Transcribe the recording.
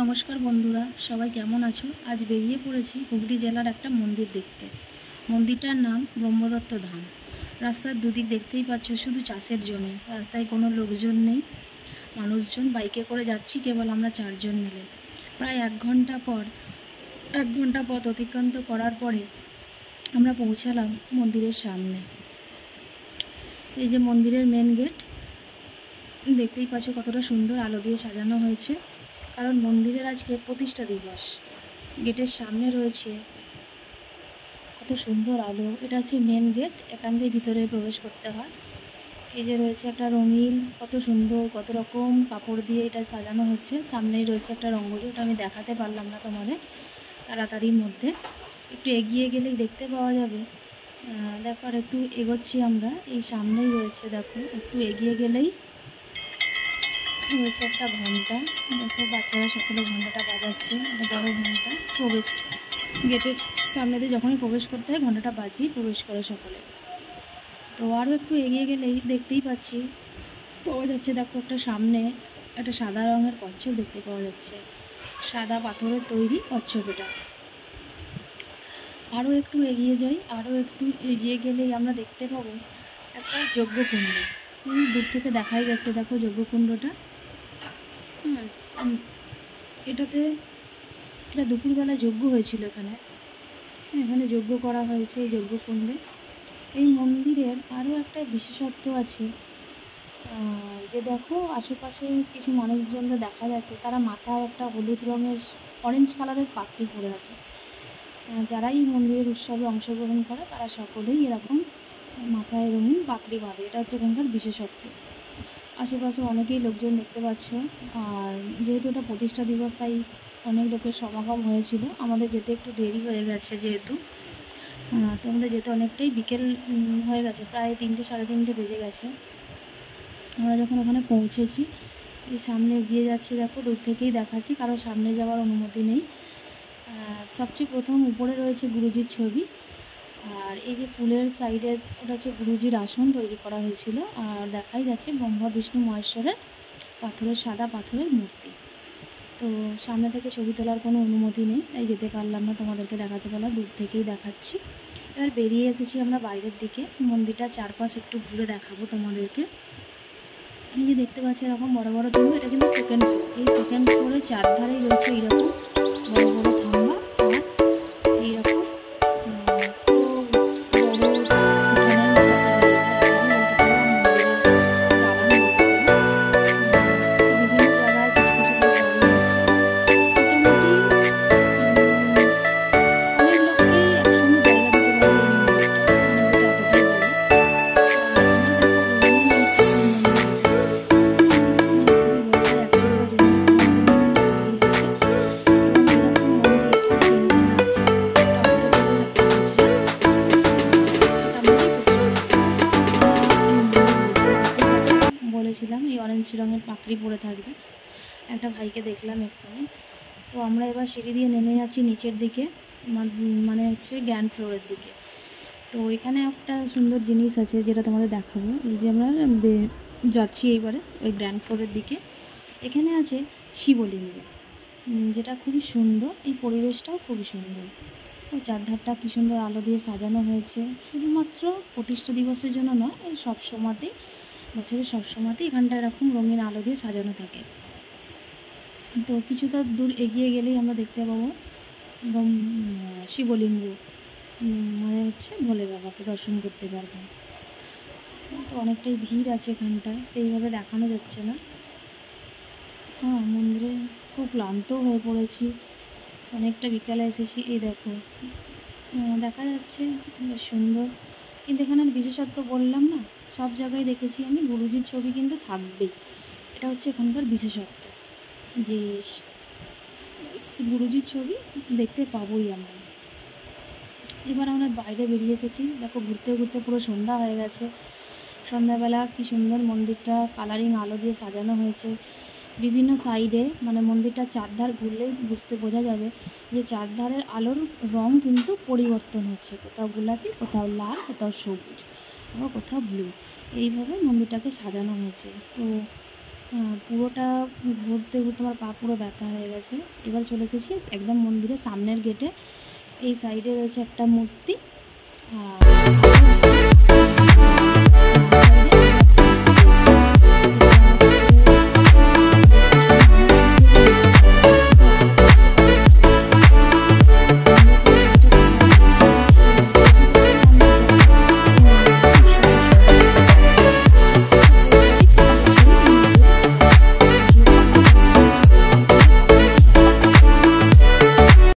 নমস্কার বন্ধুরা, সবাই কেমন আছো? আজ বেরিয়ে পড়েছি হুগলি জেলার একটা মন্দির দেখতে। মন্দিরটার নাম ব্রহ্মদত্ত ধাম। রাস্তার দুদিক দেখতেই পাচ্ছ শুধু চাষের জমি, রাস্তায় কোনো লোকজন নেই, মানুষজন। বাইকে করে যাচ্ছি কেবল আমরা চারজন মিলে। প্রায় এক ঘন্টা পথ অতিক্রান্ত করার পরে আমরা পৌঁছালাম মন্দিরের সামনে। এই যে মন্দিরের মেন গেট, দেখতেই পাচ্ছ কতটা সুন্দর আলো দিয়ে সাজানো হয়েছে, কারণ মন্দিরের আজকে প্রতিষ্ঠা দিবস। গেটের সামনে রয়েছে কত সুন্দর আলো। এটা হচ্ছে মেন গেট, এখান দিয়ে ভিতরে প্রবেশ করতে হয়। এই যে রয়েছে একটা রঙিন, কত সুন্দর, কত রকম কাপড় দিয়ে এটা সাজানো হচ্ছে। সামনেই রয়েছে একটা রঙ্গোলি, ওটা আমি দেখাতে পারলাম না তোমাদের তাড়াতাড়ির মধ্যে। একটু এগিয়ে গেলেই দেখতে পাওয়া যাবে। দেখো আর একটু এগোচ্ছি আমরা, এই সামনেই রয়েছে, দেখো একটু এগিয়ে গেলেই রয়েছে একটা ঘন্টা। দেখো বাচ্চারা সকলে ঘন্টাটা বাজাচ্ছে, একটা বড় ঘন্টা। গেটের সামনে দিয়ে যখনই প্রবেশ করতে হয় ঘন্টাটা বাজিয়ে প্রবেশ করে সকলে। তো আরও একটু এগিয়ে গেলেই দেখতেই পাচ্ছি পাওয়া যাচ্ছে, দেখো একটা সামনে একটা সাদা রঙের কচ্ছপ দেখতে পাওয়া যাচ্ছে, সাদা পাথরের তৈরি কচ্ছপ এটা। আরও একটু এগিয়ে যাই, আরও একটু এগিয়ে গেলেই আমরা দেখতে পাবো একটা যজ্ঞকুণ্ড। দূর থেকে দেখাই যাচ্ছে, দেখো যজ্ঞকুণ্ডটা। এটাতে এটা দুপুরবেলা যজ্ঞ হয়েছিল এখানে। এখানে যজ্ঞ করা হয়েছে এই যজ্ঞকুণ্ডে। এই মন্দিরের আরও একটা বিশেষত্ব আছে, যে দেখো আশেপাশে কিছু মানুষজনদের দেখা যাচ্ছে, তারা মাথায় একটা হলুদ রঙের অরেঞ্জ কালারের পাগড়ি পরে আছে। যারা এই মন্দিরের উৎসবে অংশগ্রহণ করে তারা সকলেই এরকম মাথায় রঙিন পাগড়ি বাঁধে। এটা হচ্ছে এখানকার বিশেষত্ব। আশেপাশে অনেকেই লোকজন দেখতে পাচ্ছ। আর যেহেতু এটা প্রতিষ্ঠা দিবস, তাই অনেক লোকের সমাগম হয়েছিল। আমাদের যেতে একটু দেরি হয়ে গেছে, যেহেতু তো আমাদের যেতে অনেকটাই বিকেল হয়ে গেছে, প্রায় 3টে সাড়ে 3টে বেজে গেছে। আমরা যখন ওখানে পৌঁছেছি, এই সামনে এগিয়ে যাচ্ছি, দেখো দূর থেকেই দেখাচ্ছি, কারণ সামনে যাওয়ার অনুমতি নেই। সবচেয়ে প্রথম উপরে রয়েছে গুরুজির ছবি, আর এই যে ফুলের সাইডে ওটা হচ্ছে গুরুজির আসন তৈরি করা হয়েছিল। আর দেখাই যাচ্ছে ব্রহ্মা বিষ্ণু মহেশ্বরের সাদা পাথরের মূর্তি। তো সামনে থেকে ছবি তোলার কোনো অনুমতি নেই, তাই যেতে পারলাম না, তোমাদেরকে দেখাতে পারলাম, দূর থেকেই দেখাচ্ছি। এবার বেরিয়ে এসেছি আমরা বাইরের দিকে। মন্দিরটা চারপাশ একটু ঘুরে দেখাবো তোমাদেরকে। এই যে দেখতে পাচ্ছি এরকম বড় বড় থাম্বা, এটা কিন্তু সেকেন্ড ফ্লোর। এই সেকেন্ড ফ্লোরে চারধারেই রয়েছে এইরকম বড় বড় থাম্বা, আর এইরকম বলেছিলাম এই অরেঞ্জ রঙের পাগড়ি পরে থাকবে। একটা ভাইকে দেখলাম এক্ষুনি। তো আমরা এবার সিঁড়ি দিয়ে নেমে যাচ্ছি নিচের দিকে, মানে হচ্ছে গ্র্যান্ড ফ্লোরের দিকে। তো এখানে একটা সুন্দর জিনিস আছে যেটা তোমাদের দেখাবো। এই যে আমরা যাচ্ছি এইবারে ওই গ্র্যান্ড ফ্লোরের দিকে। এখানে আছে শিবলিঙ্গ, যেটা খুবই সুন্দর। এই পরিবেশটাও খুবই সুন্দর। ওই চারধারটা কী সুন্দর আলো দিয়ে সাজানো হয়েছে। শুধুমাত্র প্রতিষ্ঠা দিবসের জন্য নয়, এই সব সময়তেই, বছরের সব সময়তেই এখানটা এরকম রঙিন আলো দিয়ে সাজানো থাকে। তো কিছুটা দূর এগিয়ে গেলেই আমরা দেখতে পাবো শিবলিঙ্গ, মানে হচ্ছে ভোলে বাবাকে দর্শন করতে পারবো। তো অনেকটাই ভিড় আছে এখানটায়, সেইভাবে দেখানো যাচ্ছে না। মন্দিরে খুব ক্লান্ত হয়ে পড়েছি, অনেকটা বিকালে এসেছি। এই দেখো দেখা যাচ্ছে বেশ সুন্দর, কিন্তু এখানে বিশেষত্ব বললাম না, সব জায়গায় দেখেছি আমি গুরুজির ছবি কিন্তু থাকবেই। এটা হচ্ছে এখানকার বিশেষত্ব, যে গুরুজির ছবি দেখতে পাবোই আমরা। এবার আমরা বাইরে বেরিয়ে এসেছি, দেখো ঘুরতে ঘুরতে পুরো সন্ধ্যা হয়ে গেছে। সন্ধ্যাবেলা কী সুন্দর মন্দিরটা কালারিং আলো দিয়ে সাজানো হয়েছে। বিভিন্ন সাইডে, মানে মন্দিরটা চারধার ঘুরলেই বোঝা যাবে যে চারধারের আলোর রং কিন্তু পরিবর্তন হচ্ছে, কোথাও গোলাপি, কোথাও লাল, কোথাও সবুজ, আবার কোথাও ব্লু। এইভাবে মন্দিরটাকে সাজানো হয়েছে। তো পুরোটা ঘুরতে ঘুরতে আমার পা পুরো ব্যথা হয়ে গেছে। এবার চলে এসেছি একদম মন্দিরের সামনের গেটে। এই সাইডে রয়েছে একটা মূর্তি আর